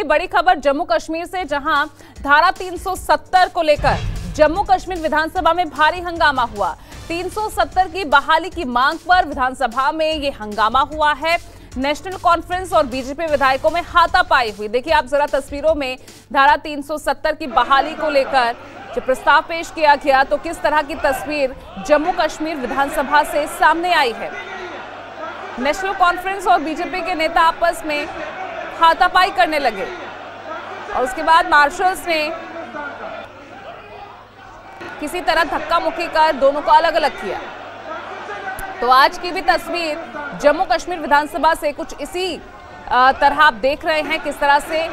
की बड़ी खबर जम्मू कश्मीर से, जहां धारा 370 को लेकर जम्मू कश्मीर विधानसभा में भारी हंगामा हुआ। 370 की बहाली की मांग पर विधानसभा में ये हंगामा हुआ है। नेशनल कॉन्फ्रेंस और बीजेपी विधायकों में हाथापाई हुई। देखिए आप जरा तस्वीरों में धारा 370 की बहाली को लेकर जब प्रस्ताव पेश किया गया तो किस तरह की तस्वीर जम्मू कश्मीर विधानसभा से सामने आई है। नेशनल कॉन्फ्रेंस और बीजेपी के नेता आपस में हाथापाई करने लगे और उसके बाद मार्शल्स ने किसी तरह धक्का मुक्की कर दोनों को अलग अलग किया। तो आज की भी तस्वीर जम्मू कश्मीर विधानसभा से कुछ इसी तरह आप देख रहे हैं, किस तरह से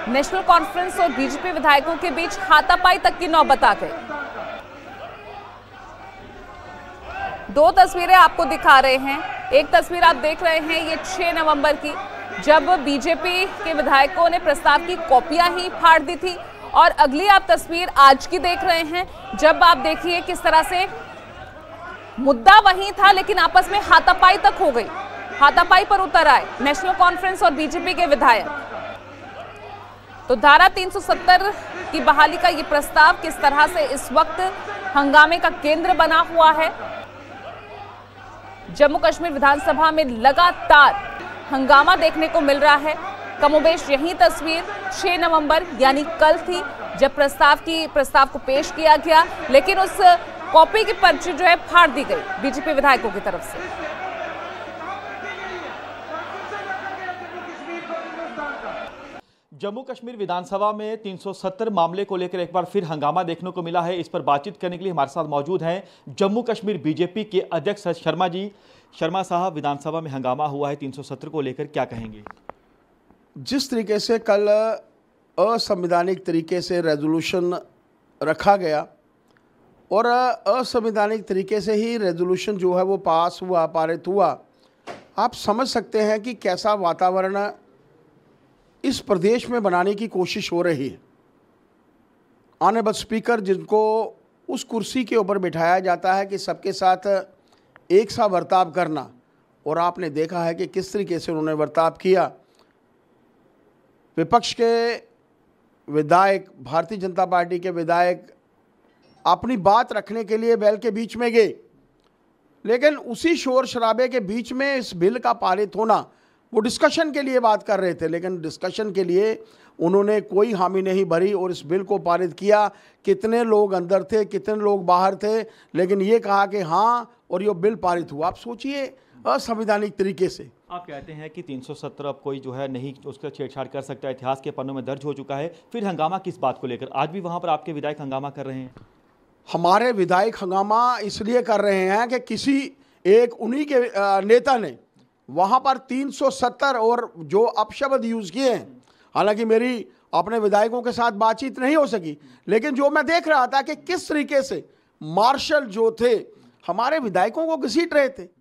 नेशनल कॉन्फ्रेंस और बीजेपी विधायकों के बीच हाथापाई तक की नौबत आ गई। दो तस्वीरें आपको दिखा रहे हैं। एक तस्वीर आप देख रहे हैं ये 6 नवंबर की, जब बीजेपी के विधायकों ने प्रस्ताव की कॉपियां ही फाड़ दी थी, और अगली आप तस्वीर आज की देख रहे हैं, जब आप देखिए किस तरह से मुद्दा वही था लेकिन आपस में हाथापाई तक हो गई। हाथापाई पर उतर आए नेशनल कॉन्फ्रेंस और बीजेपी के विधायक। तो धारा 370 की बहाली का ये प्रस्ताव किस तरह से इस वक्त हंगामे का केंद्र बना हुआ है। जम्मू कश्मीर विधानसभा में लगातार हंगामा देखने को मिल रहा है। कमोबेश यही तस्वीर 6 नवंबर यानी कल थी, जब प्रस्ताव को पेश किया गया, लेकिन उस कॉपी की पर्ची जो है फाड़ दी गई बीजेपी विधायकों की तरफ से। जम्मू कश्मीर विधानसभा में 370 मामले को लेकर एक बार फिर हंगामा देखने को मिला है। इस पर बातचीत करने के लिए हमारे साथ मौजूद हैं जम्मू कश्मीर बीजेपी के अध्यक्ष शर्मा जी। शर्मा साहब, विधानसभा में हंगामा हुआ है 370 को लेकर, क्या कहेंगे? जिस तरीके से कल असंवैधानिक तरीके से रेजोल्यूशन रखा गया और असंवैधानिक तरीके से ही रेजोल्यूशन जो है वो पास हुआ, पारित हुआ, आप समझ सकते हैं कि कैसा वातावरण इस प्रदेश में बनाने की कोशिश हो रही है। ऑनरेबल स्पीकर, जिनको उस कुर्सी के ऊपर बिठाया जाता है कि सबके साथ एक सा बर्ताव करना, और आपने देखा है कि किस तरीके से उन्होंने बर्ताव किया। विपक्ष के विधायक, भारतीय जनता पार्टी के विधायक अपनी बात रखने के लिए बैल के बीच में गए, लेकिन उसी शोर शराबे के बीच में इस बिल का पारित होना, वो डिस्कशन के लिए बात कर रहे थे, लेकिन डिस्कशन के लिए उन्होंने कोई हामी नहीं भरी और इस बिल को पारित किया। कितने लोग अंदर थे, कितने लोग बाहर थे, लेकिन ये कहा कि हाँ, और ये बिल पारित हुआ। आप सोचिए असंवैधानिक तरीके से। आप कहते हैं कि 370 अब कोई जो है नहीं उसका छेड़छाड़ कर सकता, इतिहास के पन्नों में दर्ज हो चुका है, फिर हंगामा किस बात को लेकर? आज भी वहां पर आपके विधायक हंगामा कर रहे हैं। हमारे विधायक हंगामा इसलिए कर रहे हैं कि किसी एक उन्हीं के नेता ने वहां पर 370 और जो अपशब्द यूज किए हैं। हालांकि मेरी अपने विधायकों के साथ बातचीत नहीं हो सकी, लेकिन जो मैं देख रहा था कि किस तरीके से मार्शल जो थे हमारे विधायकों को घसीट रहे थे।